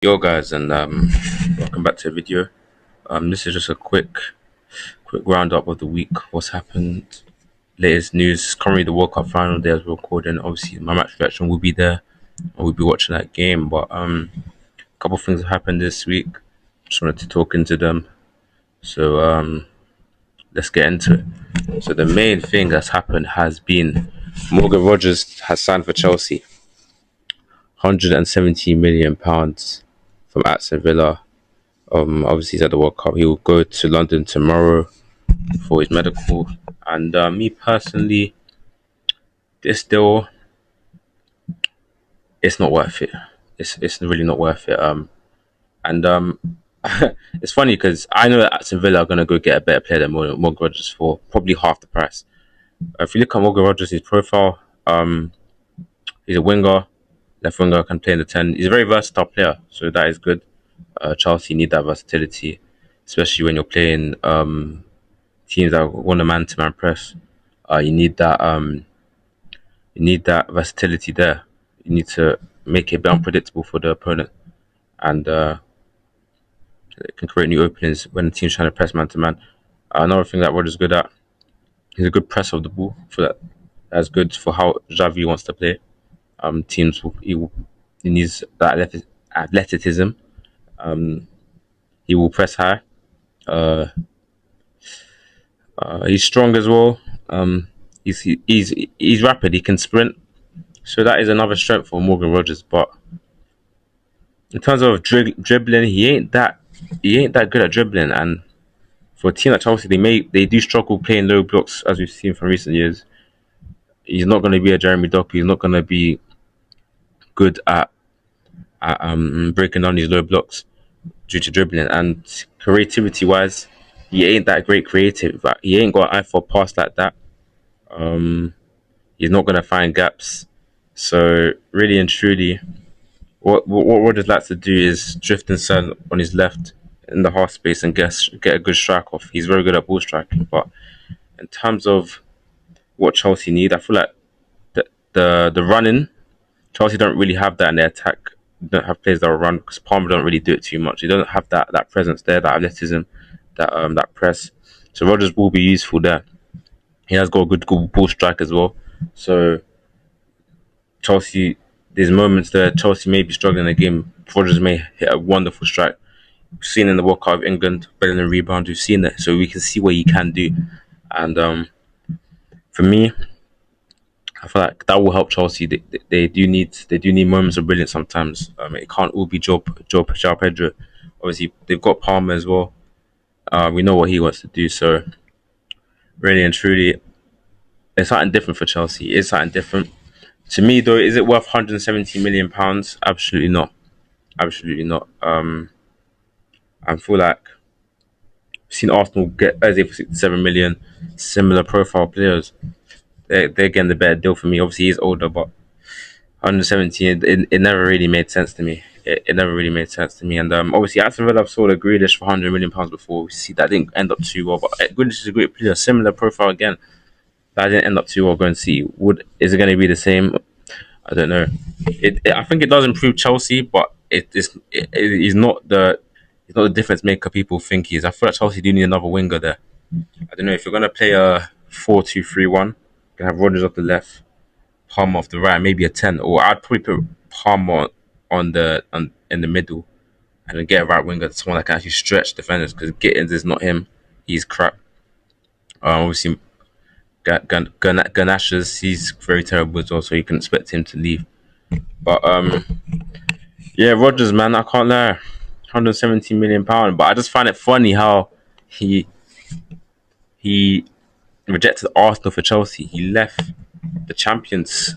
Yo guys, and welcome back to the video. This is just a quick roundup of the week. What's happened, latest news. Currently, the World Cup final day as we're recording. Obviously, my match reaction will be there, and we'll be watching that game. But a couple of things have happened this week. Just wanted to talk into them. So let's get into it. So the main thing that's happened has been Morgan Rogers has signed for Chelsea. £170 million from Aston Villa. Obviously he's at the World Cup. He will go to London tomorrow for his medical. And me personally, this deal, it's not worth it. It's really not worth it. And it's funny because I know that Aston Villa are gonna go get a better player than Morgan Rogers for probably half the price. If you look at Morgan Rogers' profile, he's a winger, left winger, can play in the 10. He's a very versatile player, so that is good. Chelsea need that versatility, especially when you're playing teams that want a man-to-man press. You need that. You need that versatility there. You need to make it a bit unpredictable for the opponent, and it can create new openings when the team's trying to press man-to-man. Another thing that Rodgers is good at, he's a good press of the ball. For that, that's good for how Xavi wants to play. Teams he needs that athleticism. He will press high. Uh, he's strong as well. He's rapid. He can sprint. So that is another strength for Morgan Rogers. But in terms of dribbling, he ain't that good at dribbling. And for a team like Chelsea, they do struggle playing low blocks, as we've seen from recent years. He's not going to be a Jeremy Doku. He's not going to be good at breaking down these low blocks due to dribbling. And creativity wise, he ain't that great creative. But he ain't got an eye for a pass like that. He's not going to find gaps. So really and truly, what Rodgers likes to do is drift inside on his left in the half space and get a good strike off. He's very good at ball striking. But in terms of what Chelsea need, I feel like the running, Chelsea don't really have that in their attack. They don't have players that will run because Palmer don't really do it too much. He doesn't have that presence there, that athleticism, that press. So Rodgers will be useful there. He has got a good ball strike as well. So Chelsea, there's moments there Chelsea may be struggling in the game. Rodgers may hit a wonderful strike. We've seen in the World Cup of England, better than rebound. We've seen that, so we can see what he can do. And for me, I feel like that will help Chelsea. They do need moments of brilliance sometimes. It can't all be Joe Pedro. Obviously, they've got Palmer as well. We know what he wants to do. So really and truly, it's something different for Chelsea. It's something different. To me, though, is it worth £170 million? Absolutely not. Absolutely not. I feel like I've seen Arsenal get Eze for 67 million. Similar profile players. They're getting the better deal for me. Obviously, he's older, but 117, it never really made sense to me. It never really made sense to me. And obviously, Aston Villa have sold a Grealish for £100 million before. We see that didn't end up too well. But Grealish is a great player. Similar profile again. That didn't end up too well. Go and see. Is it going to be the same? I don't know. I think it does improve Chelsea, but it is not the difference maker people think he is. I feel like Chelsea do need another winger there. I don't know if you're going to play a 4-2-3-1. You can have Rodgers off the left, Palmer off the right, maybe a 10. Or I'd probably put Palmer in the middle, and then get a right winger, someone that can actually stretch defenders. Because Gittins is not him; he's crap. Obviously, Ganash's, he's very terrible as well, so you can expect him to leave. But yeah, Rodgers, man, I can't lie, £117 million. But I just find it funny how he rejected Arsenal for Chelsea. He left the champions.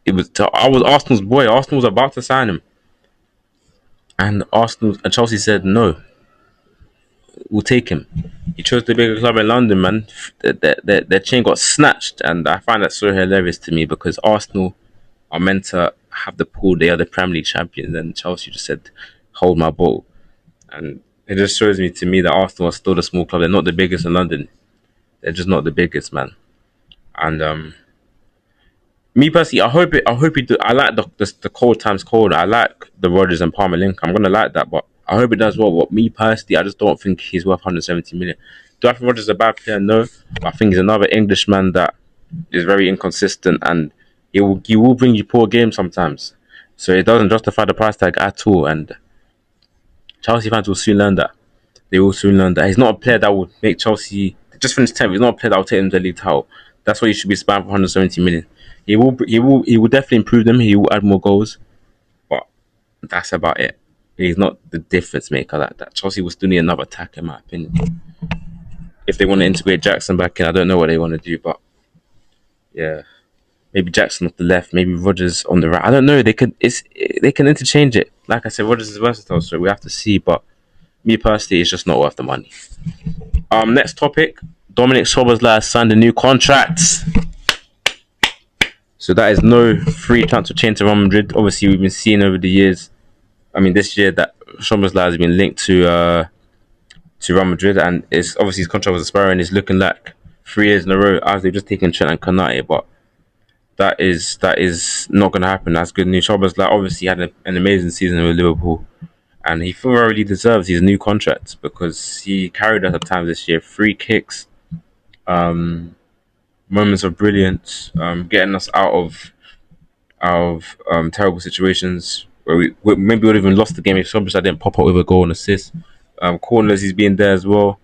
I was Arsenal's boy. Arsenal was about to sign him, and Chelsea said no. We'll take him. He chose the bigger club in London, man. Their chain got snatched, and I find that so hilarious to me because Arsenal are meant to have the pool. They are the Premier League champions, and Chelsea just said, "Hold my ball." And it just shows me that Arsenal are still the small club. They're not the biggest in London. They're just not the biggest, man. And Me personally, I hope it do. I like the cold times cold. I like the Rodgers and Palmer link. I'm gonna like that, but I hope it does well. But me personally, I just don't think he's worth 170 million. Do I think Rodgers is a bad player? No, but I think he's another Englishman that is very inconsistent, and he will bring you poor games sometimes. So it doesn't justify the price tag at all. And Chelsea fans will soon learn that. They will soon learn that he's not a player that would make Chelsea just finish 10th. He's not a player that will take them to the league title. That's why you should be spending for 170 million. He will definitely improve them. He will add more goals, but that's about it. He's not the difference maker like that. Chelsea will still need another attack, in my opinion. If they want to integrate Jackson back in, I don't know what they want to do, but yeah, maybe Jackson off the left, maybe Rodgers on the right. I don't know. They can interchange it. Like I said, Rodgers is versatile, so we have to see. But me personally, it's just not worth the money. Next topic. Dominic Szoboszlai signed a new contract. So that is no free transfer chain to Real Madrid. Obviously, we've been seeing over the years. I mean, this year that Szoboszlai has been linked to Real Madrid, and it's obviously his contract was expiring. It's looking like 3 years in a row as they've just taken Trent and Konate, but that is not going to happen. That's good news. Szoboszlai obviously had an amazing season with Liverpool, and he thoroughly deserves his new contract because he carried us at times this year. Free kicks, moments of brilliance, getting us out of terrible situations where we maybe would have even lost the game if Szoboszlai didn't pop up with a goal and assist. Corners, he's been there as well.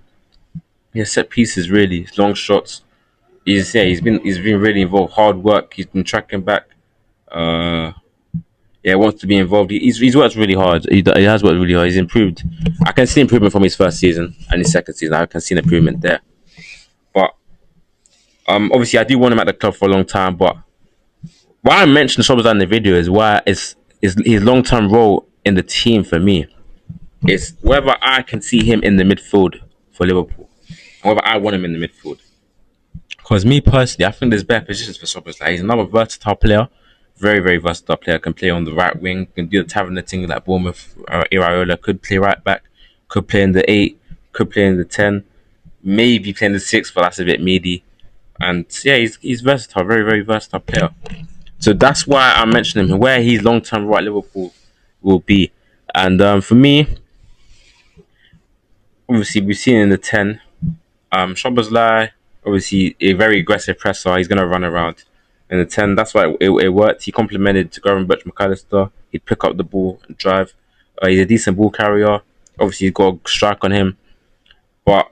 Yeah, set pieces really, long shots. He's been really involved. Hard work. He's been tracking back. Uh, yeah, wants to be involved. He's worked really hard. He has worked really hard. He's improved. I can see improvement from his first season and his second season. I can see an improvement there. But obviously, I do want him at the club for a long time. But why I mentioned Szoboszlai in the video is why is his long term role in the team for me. It's whether I can see him in the midfield for Liverpool, whether I want him in the midfield. Because me personally, I think there's better positions for Szoboszlai. Like, he's another versatile player, very very versatile player. Can play on the right wing, can do the Taverner thing like Bournemouth. Iraola could play right back, could play in the 8, could play in the 10, maybe play in the 6, but that's a bit meaty. And yeah, he's versatile, very very versatile player. So that's why I'm mentioning him, where his long term role at Liverpool will be. And for me, obviously we've seen in the 10. Szoboszlai, obviously a very aggressive presser. He's gonna run around in the 10. That's why it worked. He complemented Gavin Birch McAllister. He'd pick up the ball and drive. He's a decent ball carrier. Obviously, he's got a strike on him. But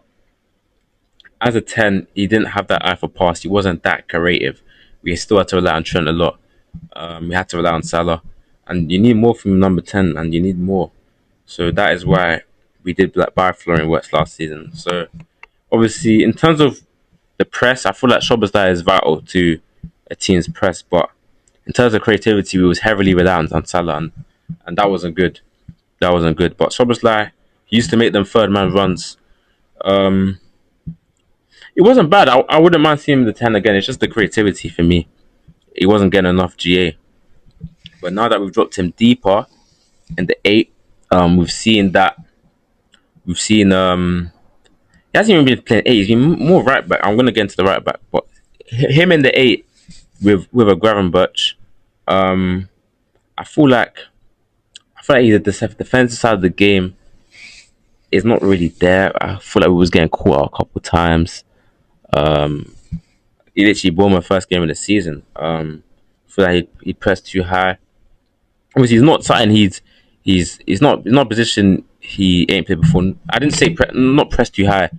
as a 10, he didn't have that eye for pass. He wasn't that creative. We still had to rely on Trent a lot. We had to rely on Salah. And you need more from number 10, and you need more. So that is why we did buy Florian Wirtz last season. So obviously, in terms of the press, I feel like Szoboszlai is vital to a team's press, but in terms of creativity, we was heavily reliant on Salah, and that wasn't good. That wasn't good. But Szoboszlai, he used to make them third man runs. Um, it wasn't bad. I wouldn't mind seeing him in the 10 again. It's just the creativity for me. He wasn't getting enough GA. But now that we've dropped him deeper in the 8, we've seen that. We've seen he hasn't even been playing 8. He's been more right back. I'm gonna get into the right back, but him in the 8 with a Gravenberch, I feel like he's at the defensive side of the game is not really there. I feel like we was getting caught out a couple of times. He literally bought my first game of the season. I feel like he pressed too high. Obviously, he's not something he's not a position he ain't played before. I didn't say not pressed too high.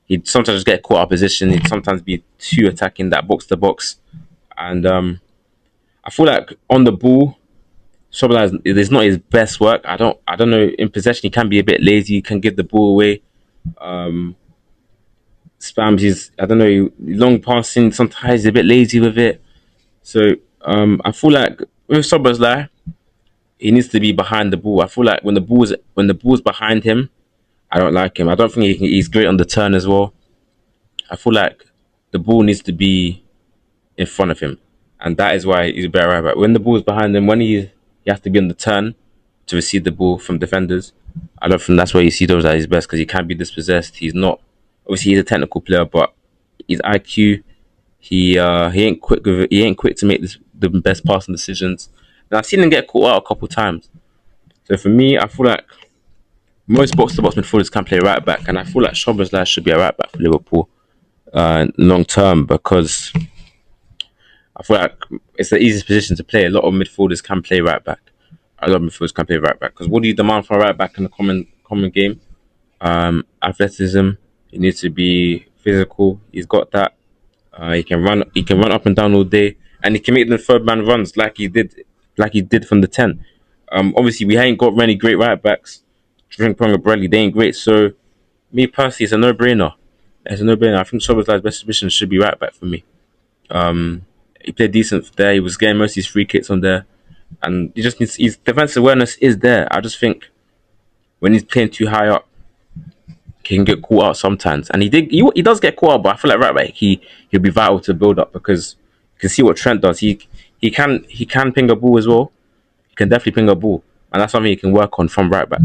He'd sometimes just get caught out of position. He'd sometimes be too attacking that box to box, and I feel like on the ball, Szoboszlai is not his best work. I don't know. In possession, he can be a bit lazy. He can give the ball away. Spams his, I don't know, long passing. Sometimes he's a bit lazy with it. So I feel like with Szoboszlai, he needs to be behind the ball. I feel like when the ball's behind him, I don't like him. I don't think he's great on the turn as well. I feel like the ball needs to be in front of him, and that is why he's a better right back. When the ball's behind him, when he has to be on the turn to receive the ball from defenders, I don't think that's where you see those at his best because he can't be dispossessed. He's not, obviously he's a technical player, but his IQ He ain't quick with it. He ain't quick to make the best passing decisions. And I've seen him get caught out a couple times. So for me, I feel like most box to box midfielders can play right back, and I feel like Szoboszlai should be a right back for Liverpool long term because I feel like it's the easiest position to play. A lot of midfielders can play right back. A lot of midfielders can play right back because what do you demand from a right back in a common game? Athleticism. He needs to be physical. He's got that. He can run. He can run up and down all day, and he can make the third man runs like he did from the 10. Obviously, we ain't got many great right backs. Frimpong and Bradley, they ain't great. So, me personally, it's a no-brainer. It's a no-brainer. I think Szoboszlai's best position should be right back for me. He played decent there. He was getting most of his free kicks on there, and he just needs his defensive awareness is there. I just think when he's playing too high up, he can get caught out sometimes, and he does get caught out. But I feel like right back he'll be vital to build up because you can see what Trent does. He can ping a ball as well. He can definitely ping a ball, and that's something he can work on from right back.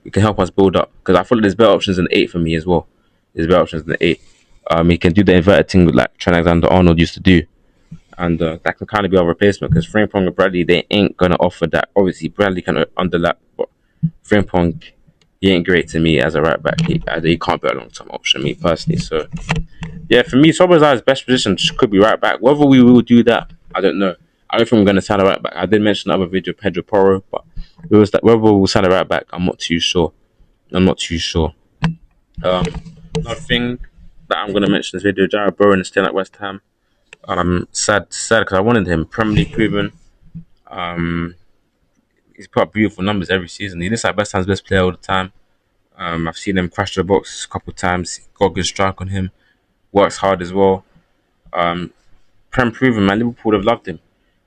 It can help us build up because I feel like there's better options than eight for me as well. There's better options than eight. He can do the inverted thing like Trent Alexander-Arnold used to do, and that can kind of be our replacement because Frimpong and Bradley they ain't gonna offer that. Obviously, Bradley can underlap, but Frimpong he ain't great to me as a right back. He can't be a long term option, me personally. So yeah, for me, Soboslai's best position could be right back. Whether we will do that, I don't know. I don't think we're going to sign a right back. I did mention the other video, Pedro Porro, but whether we'll sign a right back, I'm not too sure. I'm not too sure. Um, Another thing that I'm going to mention in this video, Jared Bowen is still at West Ham. Sad because I wanted him Premier League proven. Um, he's put up beautiful numbers every season. He looks like West Ham's best player all the time. I've seen him crash the box a couple of times. Got a good strike on him. Works hard as well. Prem proven, man. Liverpool would have loved him.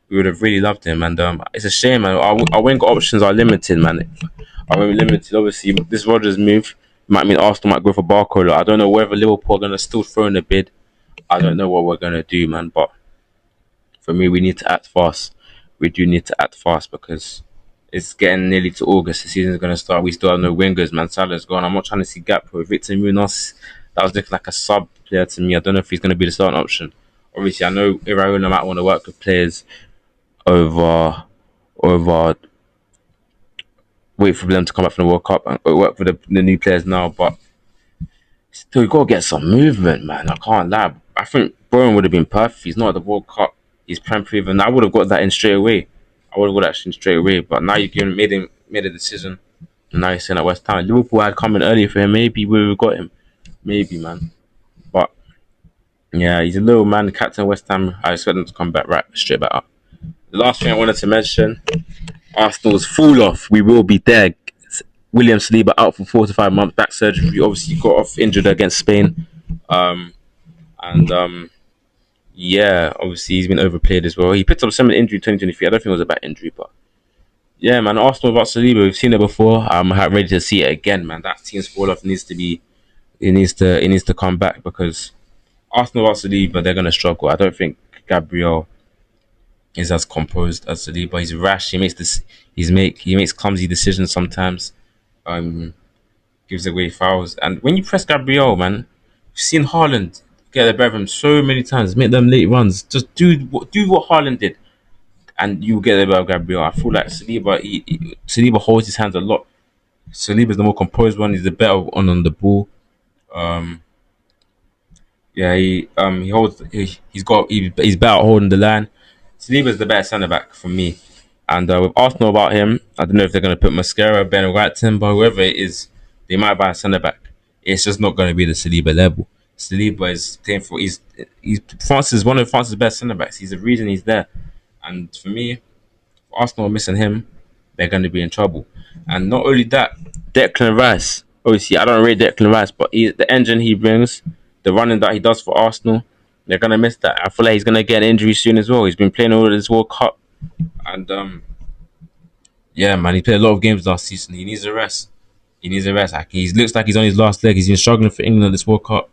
We would have really loved him, and it's a shame, man. Our wing options are limited, man. Are limited. Obviously, this Rodgers move might mean Arsenal might go for Barcola. I don't know whether Liverpool are gonna still throw in a bid. I don't know what we're gonna do, man. But for me, we need to act fast. We do need to act fast because it's getting nearly to August. The season's gonna start. We still have no wingers, man. Salah's gone. I'm not trying to see gap for Victor Munoz. That was looking like a sub player to me. I don't know if he's gonna be the starting option. Obviously, I know Iraola might want to work with players over wait for them to come back from the World Cup and work for the new players now. But still, you gotta get some movement, man. I can't lie. I think Bowen would have been perfect. He's not at the World Cup. He's prem proven. I would have got that in straight away. I would have got that in straight away. But now you've made a decision. And now you're saying at West Ham. Liverpool had come in earlier for him. Maybe we would have got him. Maybe, man. But yeah, he's a little man. The captain of West Ham. I expect him to come back straight back up. The last thing I wanted to mention, Arsenal's fall off. We will be there. William Saliba out for 4 to 5 months, back surgery. Obviously, got off injured against Spain. And yeah, obviously he's been overplayed as well. He picked up some injury in 2023. I don't think it was a bad injury, but yeah, man. Arsenal without Saliba, we've seen it before. I'm ready to see it again, man. That team's fall off needs to be. It needs to come back because Arsenal without Saliba, they're gonna struggle. I don't think Gabriel is as composed as Saliba. He's rash. He makes clumsy decisions sometimes. Um, Gives away fouls. And when you press Gabriel, man, you've seen Haaland get the better of him so many times. Make them late runs. Just do what Haaland did, and you get the better of Gabriel. I feel like Saliba holds his hands a lot. Saliba's the more composed one. He's the better one on the ball. Um, yeah, he's better at holding the line. Saliba's the better centre back for me. And with Arsenal about him, I don't know if they're going to put Mascara, Ben White, Timber, whoever it is, they might buy a centre back. It's just not going to be the Saliba level. Saliba is playing for. He's one of France's best centre backs. He's the reason he's there. And for me, if Arsenal are missing him, they're going to be in trouble. And not only that, Declan Rice. Obviously, I don't rate Declan Rice, but the engine he brings, the running that he does for Arsenal, they're going to miss that. I feel like he's going to get an injury soon as well. He's been playing all of this World Cup. And yeah, man, he played a lot of games last season. He needs a rest. He needs a rest. Like, he looks like he's on his last leg. He's been struggling for England this World Cup.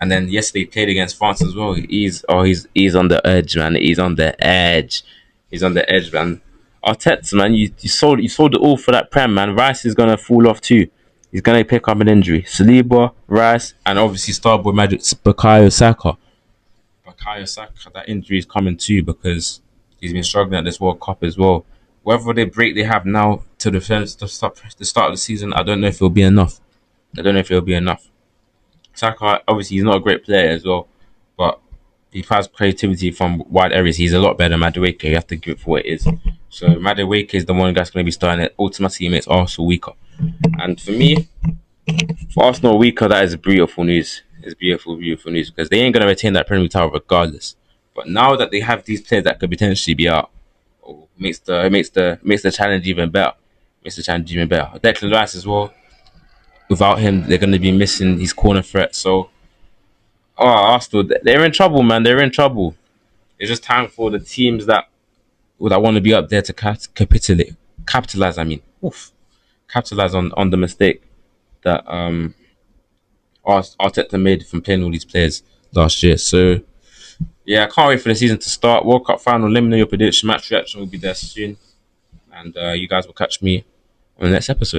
And then yesterday he played against France as well. He's on the edge, man. He's on the edge. He's on the edge, man. Arteta, man, you sold it all for that Prem, man. Rice is gonna fall off too. He's gonna pick up an injury. Saliba, Rice, and obviously Starboy Magic Bukayo Saka. Bukayo Saka, that injury is coming too because he's been struggling at this World Cup as well. Whether they break they have now to the start of the season, I don't know if it'll be enough. I don't know if it'll be enough. Saka, obviously, he's not a great player as well, but he has creativity from wide areas. He's a lot better than Madueke. You have to give it for what it is. So Madueke is the one that's going to be starting it. Ultimately, he makes Arsenal weaker. And for me, for Arsenal weaker, that is beautiful news. It's beautiful, beautiful news because they ain't going to retain that Premier League title regardless. But now that they have these players that could potentially be out, makes the challenge even better. Makes the challenge even better. Declan Rice as well. Without him, they're going to be missing his corner threat. So, Arsenal, they're in trouble, man. They're in trouble. It's just time for the teams that want to be up there to capitalize. I mean, capitalize on the mistake that Arteta made from playing all these players last year. So yeah, I can't wait for the season to start. World Cup final. Let me know your prediction. Match reaction will be there soon, and you guys will catch me on the next episode.